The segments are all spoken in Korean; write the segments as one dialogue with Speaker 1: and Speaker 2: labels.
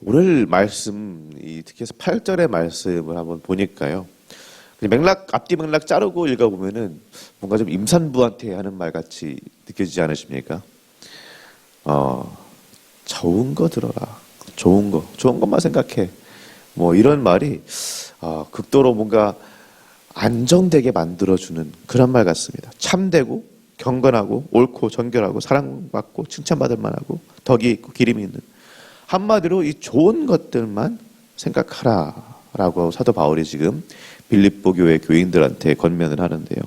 Speaker 1: 오늘 말씀, 특히 해서 8절의 말씀을 한번 보니까요. 맥락, 앞뒤 맥락 자르고 읽어보면은 뭔가 좀 임산부한테 하는 말 같이 느껴지지 않으십니까? 좋은 거 들어라. 좋은 것만 생각해. 뭐 이런 말이, 극도로 뭔가 안정되게 만들어주는 그런 말 같습니다. 참되고, 경건하고, 옳고, 정결하고, 사랑받고, 칭찬받을 만하고, 덕이 있고, 기림이 있는. 한마디로 이 좋은 것들만 생각하라라고 사도 바울이 지금 빌립보 교회 교인들한테 권면을 하는데요.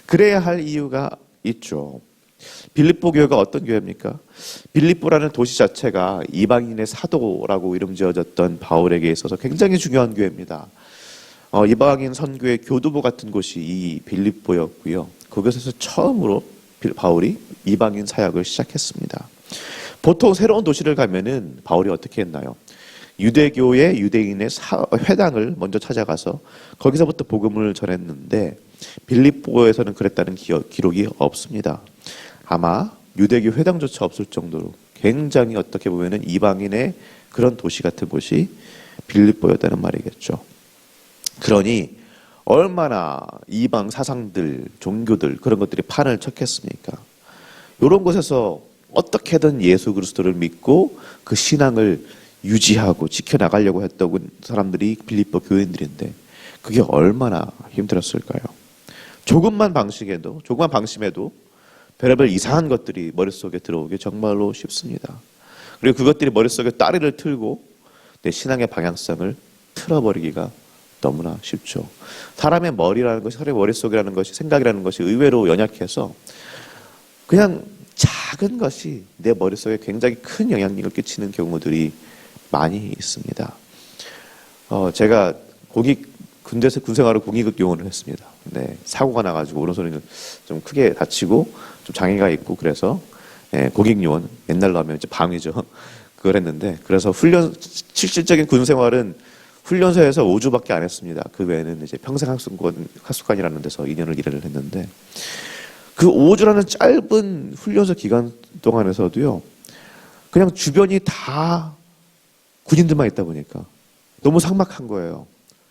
Speaker 1: 그래야 할 이유가 있죠. 빌립보 교회가 어떤 교회입니까? 빌립보라는 도시 자체가 이방인의 사도라고 이름 지어졌던 바울에게 있어서 굉장히 중요한 교회입니다. 이방인 선교의 교두보 같은 곳이 이 빌립보였고요. 그곳에서 처음으로 바울이 이방인 사역을 시작했습니다. 보통 새로운 도시를 가면은 바울이 어떻게 했나요? 유대교의 유대인의 회당을 먼저 찾아가서 거기서부터 복음을 전했는데 빌립보에서는 그랬다는 기록이 없습니다. 아마 유대교 회당조차 없을 정도로 굉장히 어떻게 보면은 이방인의 그런 도시 같은 곳이 빌립보였다는 말이겠죠. 그러니 얼마나 이방 사상들, 종교들 그런 것들이 판을 쳤겠습니까? 이런 곳에서 어떻게든 예수 그리스도를 믿고 그 신앙을 유지하고 지켜나가려고 했던 사람들이 빌립보 교인들인데 그게 얼마나 힘들었을까요? 조금만 방심해도 별의별 이상한 것들이 머릿속에 들어오기 정말로 쉽습니다. 그리고 그것들이 머릿속에 따리를 틀고 내 신앙의 방향성을 틀어버리기가 너무나 쉽죠. 사람의 머리라는 것이, 사람의 머릿속이라는 것이, 생각이라는 것이 의외로 연약해서 그냥 작은 것이 내 머릿속에 굉장히 큰 영향력을 끼치는 경우들이 많이 있습니다. 제가 군대에서 군생활을 공익 요원을 했습니다. 네, 사고가 나가지고 오른손이 좀 크게 다치고 좀 장애가 있고 그래서 공익 요원, 옛날로 하면 이제 방위죠. 그걸 했는데 그래서 실질적인 군생활은 훈련소에서 5주밖에 안 했습니다. 그 외에는 이제 평생 학습관이라는 데서 2년을 일을 했는데 그 5주라는 짧은 훈련소 기간 동안에서도요, 그냥 주변이 다 군인들만 있다 보니까 너무 삭막한 거예요.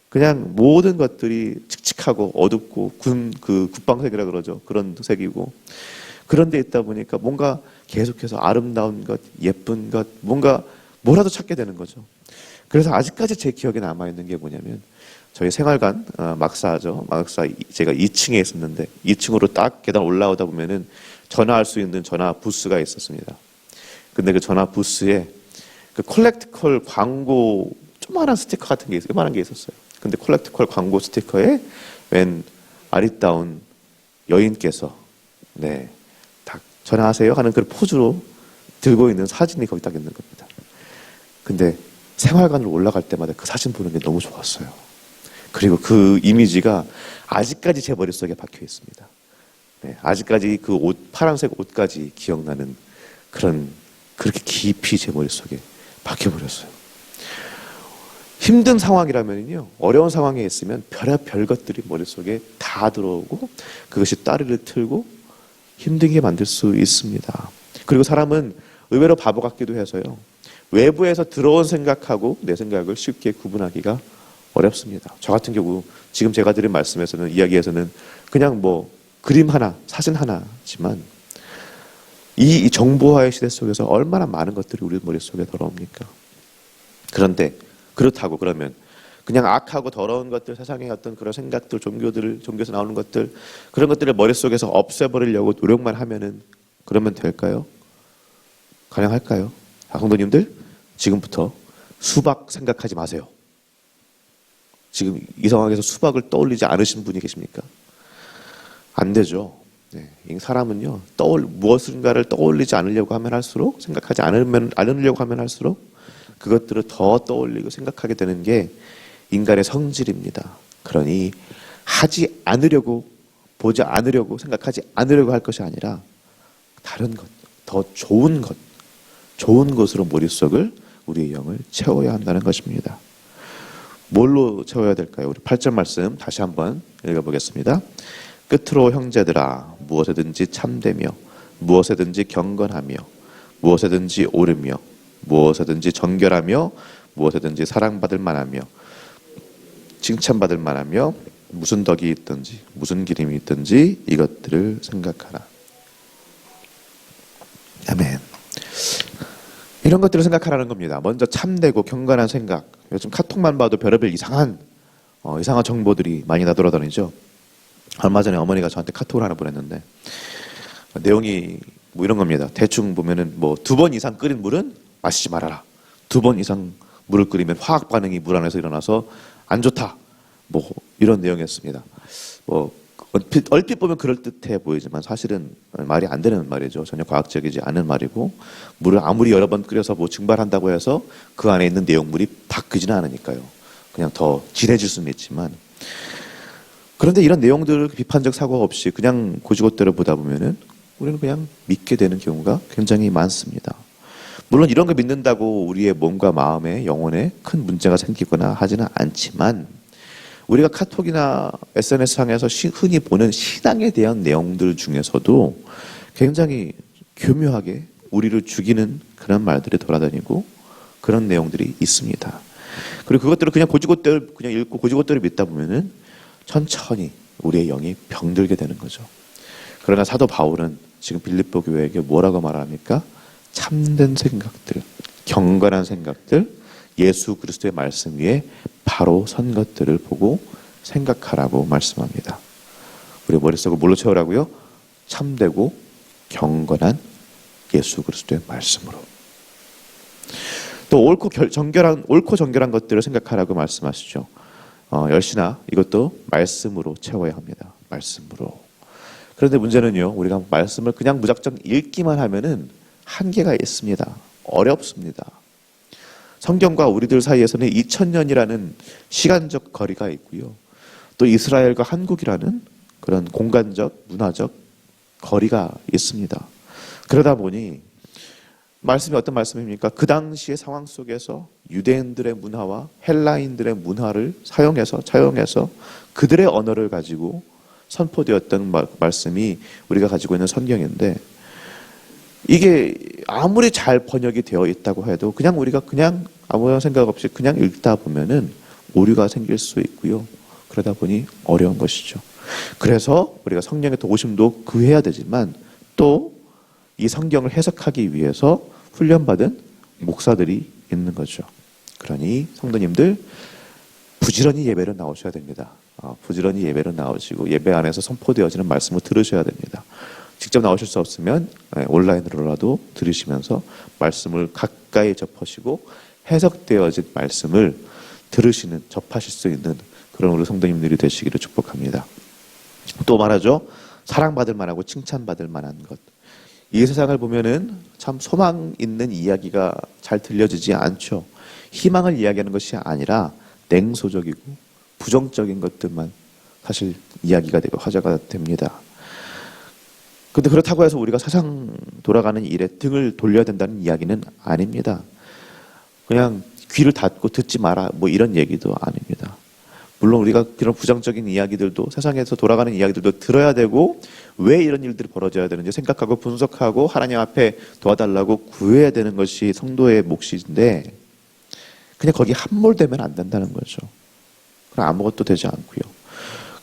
Speaker 1: 그냥 모든 것들이 칙칙하고 어둡고 국방색이라 그러죠. 그런 색이고. 그런 데 있다 보니까 뭔가 계속해서 아름다운 것, 예쁜 것, 뭔가 뭐라도 찾게 되는 거죠. 그래서 아직까지 제 기억에 남아있는 게 뭐냐면 저희 생활관 막사죠. 막사 제가 2층에 있었는데 2층으로 딱 계단 올라오다 보면은 전화할 수 있는 전화 부스가 있었습니다. 근데 그 전화 부스에 그 콜렉트콜 광고 조그만한 스티커 같은 게 요만한 게 있었어요. 근데 콜렉트콜 광고 스티커에 웬 아리따운 여인께서 딱 전화하세요 하는 그 포즈로 들고 있는 사진이 거기 딱 있는 겁니다. 근데 생활관으로 올라갈 때마다 그 사진 보는 게 너무 좋았어요. 그리고 그 이미지가 아직까지 제 머릿속에 박혀 있습니다. 아직까지 그 파란색 옷까지 기억나는 그렇게 깊이 제 머릿속에 박혀버렸어요. 힘든 상황이라면요, 어려운 상황에 있으면 별의별 것들이 머릿속에 다 들어오고 그것이 따리를 틀고 힘들게 만들 수 있습니다. 그리고 사람은 의외로 바보 같기도 해서요, 외부에서 들어온 생각하고 내 생각을 쉽게 구분하기가 어렵습니다. 저 같은 경우 지금 제가 드린 말씀에서는, 이야기에서는 그냥 뭐 그림 하나, 사진 하나지만 이 정보화의 시대 속에서 얼마나 많은 것들이 우리 머릿속에 들어옵니까? 그런데 그렇다고 그러면 그냥 악하고 더러운 것들, 세상의 어떤 그런 생각들, 종교에서 나오는 것들, 그런 것들을 머릿속에서 없애버리려고 노력만 하면은 그러면 될까요? 가능할까요? 성도님들, 지금부터 수박 생각하지 마세요. 지금 이 상황에서 수박을 떠올리지 않으신 분이 계십니까? 안 되죠. 사람은요, 무엇인가를 떠올리지 않으려고 하면 할수록, 생각하지 않으려고 하면 할수록 그것들을 더 떠올리고 생각하게 되는 게 인간의 성질입니다. 그러니 하지 않으려고, 보지 않으려고, 생각하지 않으려고 할 것이 아니라 다른 것, 더 좋은 것, 좋은 것으로 머릿속을, 우리의 영을 채워야 한다는 것입니다. 뭘로 채워야 될까요? 우리 8절 말씀 다시 한번 읽어보겠습니다. 끝으로 형제들아, 무엇에든지 참되며 무엇에든지 경건하며 무엇에든지 옳으며 무엇에든지 정결하며 무엇에든지 사랑받을 만하며 칭찬받을 만하며 무슨 덕이 있든지 무슨 기림이 있든지 이것들을 생각하라. 아멘. 이런 것들을 생각하라는 겁니다. 먼저 참되고 경건한 생각. 요즘 카톡만 봐도 별의별 이상한 정보들이 많이 나돌아다니죠. 얼마 전에 어머니가 저한테 카톡을 하나 보냈는데 내용이 뭐 이런 겁니다. 대충 보면은 뭐 2번 이상 끓인 물은 마시지 말아라. 2번 이상 물을 끓이면 화학 반응이 물 안에서 일어나서 안 좋다. 뭐 이런 내용이었습니다. 뭐 얼핏 보면 그럴듯해 보이지만 사실은 말이 안 되는 말이죠. 전혀 과학적이지 않은 말이고 물을 아무리 여러 번 끓여서 뭐 증발한다고 해서 그 안에 있는 내용물이 바뀌지는 않으니까요. 그냥 더 진해질 수는 있지만 그런데 이런 내용들을 비판적 사고 없이 그냥 고지고대로 보다 보면은 우리는 그냥 믿게 되는 경우가 굉장히 많습니다. 물론 이런 거 믿는다고 우리의 몸과 마음에 영혼에 큰 문제가 생기거나 하지는 않지만 우리가 카톡이나 SNS상에서 흔히 보는 신앙에 대한 내용들 중에서도 굉장히 교묘하게 우리를 죽이는 그런 말들이 돌아다니고 그런 내용들이 있습니다. 그리고 그것들을 그냥 고지고대로 그냥 읽고 고지고대로 믿다 보면은 천천히 우리의 영이 병들게 되는 거죠. 그러나 사도 바울은 지금 빌립보 교회에게 뭐라고 말합니까? 참된 생각들, 경건한 생각들, 예수 그리스도의 말씀 위에 바로 선 것들을 보고 생각하라고 말씀합니다. 우리 머릿속을 뭘로 채우라고요? 참되고 경건한 예수 그리스도의 말씀으로. 또 옳고 정결한 것들을 생각하라고 말씀하시죠. 역시나 이것도 말씀으로 채워야 합니다. 말씀으로. 그런데 문제는요, 우리가 말씀을 그냥 무작정 읽기만 하면은 한계가 있습니다. 어렵습니다. 성경과 우리들 사이에서는 2000년이라는 시간적 거리가 있고요. 또 이스라엘과 한국이라는 그런 공간적, 문화적 거리가 있습니다. 그러다 보니 말씀이 어떤 말씀입니까? 그 당시의 상황 속에서 유대인들의 문화와 헬라인들의 문화를 차용해서 그들의 언어를 가지고 선포되었던 말씀이 우리가 가지고 있는 성경인데 이게 아무리 잘 번역이 되어 있다고 해도 그냥 우리가 그냥 아무 생각 없이 그냥 읽다 보면은 오류가 생길 수 있고요. 그러다 보니 어려운 것이죠. 그래서 우리가 성령의 도우심도 구해야 되지만 또 이 성경을 해석하기 위해서 훈련받은 목사들이 있는 거죠. 그러니 성도님들 부지런히 예배로 나오셔야 됩니다. 부지런히 예배로 나오시고 예배 안에서 선포되어지는 말씀을 들으셔야 됩니다. 직접 나오실 수 없으면 온라인으로라도 들으시면서 말씀을 가까이 접하시고 해석되어진 말씀을 접하실 수 있는 그런 우리 성도님들이 되시기를 축복합니다. 또 말하죠. 사랑받을 만하고 칭찬받을 만한 것. 이 세상을 보면은 참 소망 있는 이야기가 잘 들려지지 않죠. 희망을 이야기하는 것이 아니라 냉소적이고 부정적인 것들만 사실 이야기가 되고 화제가 됩니다. 근데 그렇다고 해서 우리가 세상 돌아가는 일에 등을 돌려야 된다는 이야기는 아닙니다. 그냥 귀를 닫고 듣지 마라 뭐 이런 얘기도 아닙니다. 물론 우리가 그런 부정적인 이야기들도 세상에서 돌아가는 이야기들도 들어야 되고 왜 이런 일들이 벌어져야 되는지 생각하고 분석하고 하나님 앞에 도와달라고 구해야 되는 것이 성도의 몫인데 그냥 거기 함몰되면 안 된다는 거죠. 그럼 아무것도 되지 않고요.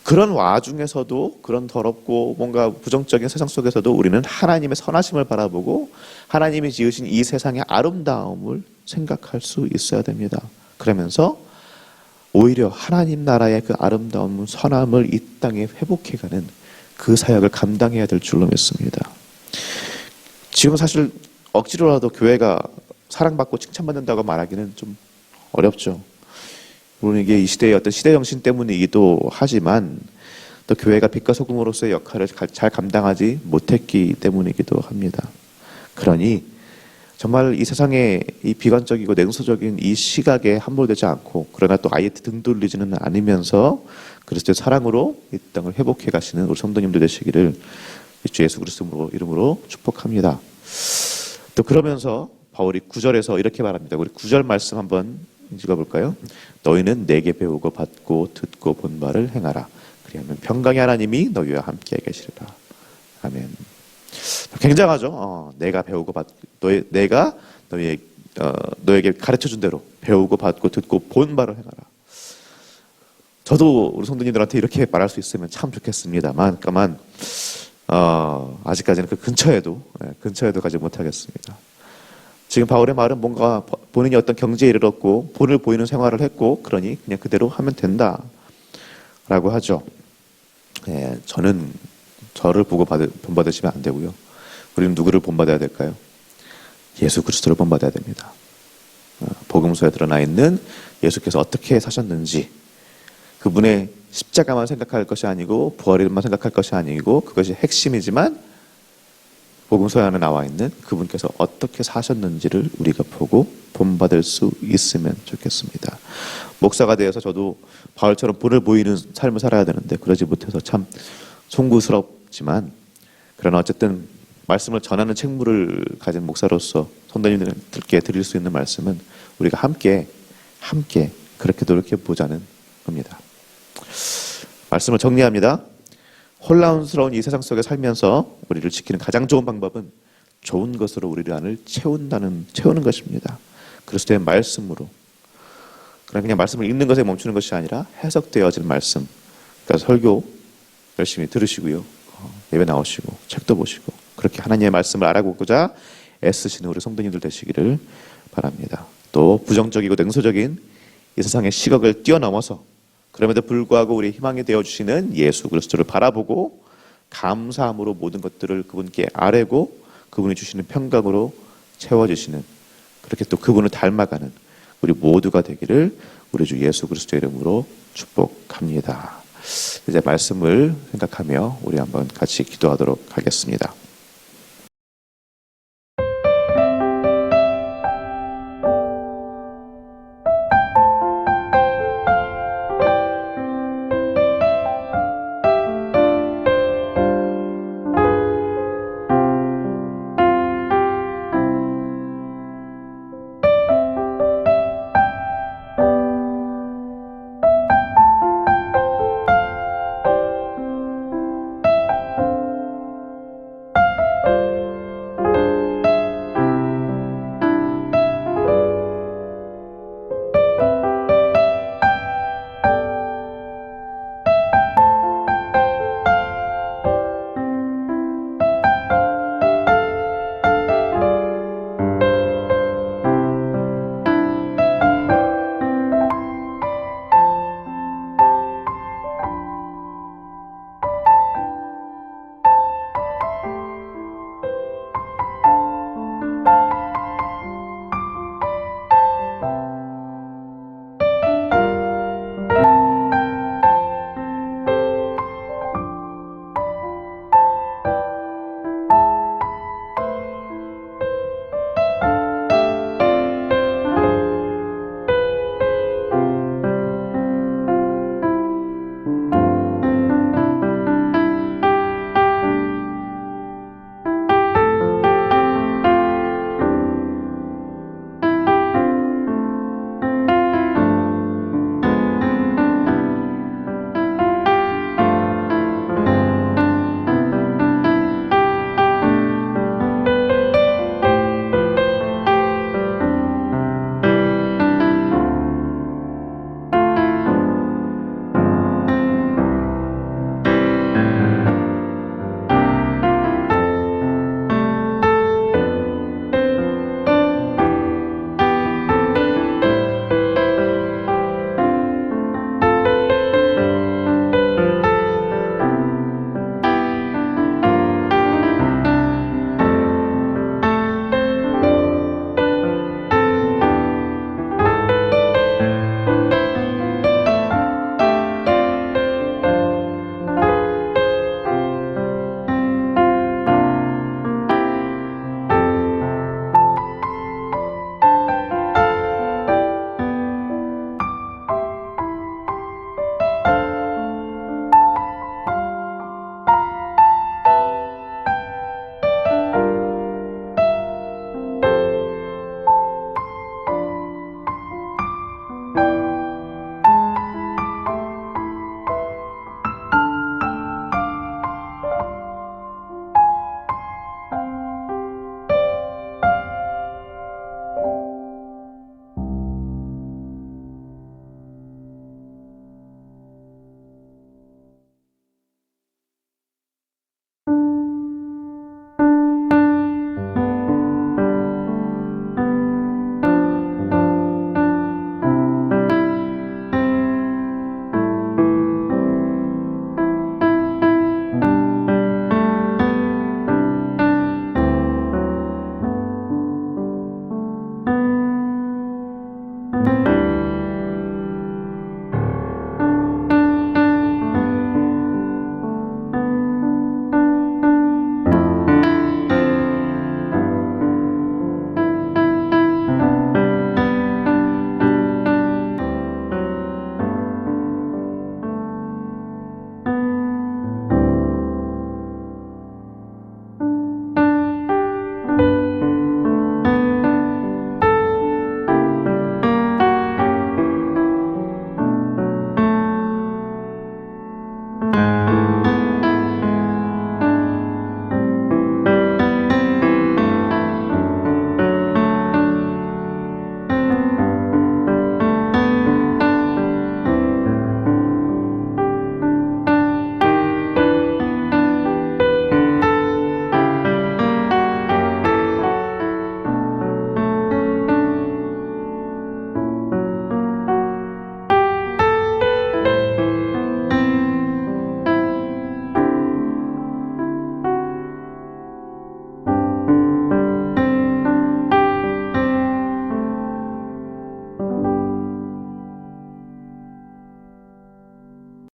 Speaker 1: 그런 와중에서도 그런 더럽고 뭔가 부정적인 세상 속에서도 우리는 하나님의 선하심을 바라보고 하나님이 지으신 이 세상의 아름다움을 생각할 수 있어야 됩니다. 그러면서 오히려 하나님 나라의 그 아름다움, 선함을 이 땅에 회복해가는 그 사역을 감당해야 될 줄로 믿습니다. 지금 사실 억지로라도 교회가 사랑받고 칭찬받는다고 말하기는 좀 어렵죠. 물론 이게 이 시대의 어떤 시대 정신 때문이기도 하지만 또 교회가 빛과 소금으로서의 역할을 잘 감당하지 못했기 때문이기도 합니다. 그러니 정말 이 세상의 이 비관적이고 냉소적인 이 시각에 함몰되지 않고 그러나 또 아예 등 돌리지는 않으면서 그리스도의 사랑으로 이 땅을 회복해 가시는 우리 성도님들 되시기를 주 예수 그리스도 이름으로 축복합니다. 또 그러면서 바울이 9절에서 이렇게 말합니다. 우리 9절 말씀 한번 읽어볼까요? 너희는 내게 배우고 받고 듣고 본 바를 행하라. 그리하면 평강의 하나님이 너희와 함께 계시리라. 아멘. 굉장하죠. 내가 배우고 내가 너희에게 너에게 가르쳐준 대로 배우고 받고 듣고 본 바를 행하라. 저도 우리 성도님들한테 이렇게 말할 수 있으면 참 좋겠습니다만, 아직까지는 그 근처에도 가지 못하겠습니다. 지금 바울의 말은 뭔가 본인이 어떤 경지에 이르렀고 본을 보이는 생활을 했고 그러니 그냥 그대로 하면 된다라고 하죠. 저는 저를 보고 본받으시면 안 되고요. 우리는 누구를 본받아야 될까요? 예수 그리스도를 본받아야 됩니다. 복음서에 드러나 있는 예수께서 어떻게 사셨는지, 그분의 십자가만 생각할 것이 아니고 부활일만 생각할 것이 아니고 그것이 핵심이지만 복음서 안에 나와 있는 그분께서 어떻게 사셨는지를 우리가 보고 본받을 수 있으면 좋겠습니다. 목사가 되어서 저도 바울처럼 본을 보이는 삶을 살아야 되는데 그러지 못해서 참 송구스럽지만, 그러나 어쨌든 말씀을 전하는 책무를 가진 목사로서 성도님들께 드릴 수 있는 말씀은 우리가 함께 그렇게 노력해 보자는 겁니다. 말씀을 정리합니다. 혼란스러운 이 세상 속에 살면서 우리를 지키는 가장 좋은 방법은 좋은 것으로 우리를 안을 채우는 것입니다. 그리스도의 말씀으로. 그냥 말씀을 읽는 것에 멈추는 것이 아니라 해석되어진 말씀. 그러니까 설교 열심히 들으시고요. 예배 나오시고 책도 보시고 그렇게 하나님의 말씀을 알아보고자 애쓰시는 우리 성도님들 되시기를 바랍니다. 또 부정적이고 냉소적인 이 세상의 시각을 뛰어넘어서 그럼에도 불구하고 우리 희망이 되어주시는 예수 그리스도를 바라보고 감사함으로 모든 것들을 그분께 아뢰고 그분이 주시는 평강으로 채워주시는, 그렇게 또 그분을 닮아가는 우리 모두가 되기를 우리 주 예수 그리스도의 이름으로 축복합니다. 이제 말씀을 생각하며 우리 한번 같이 기도하도록 하겠습니다.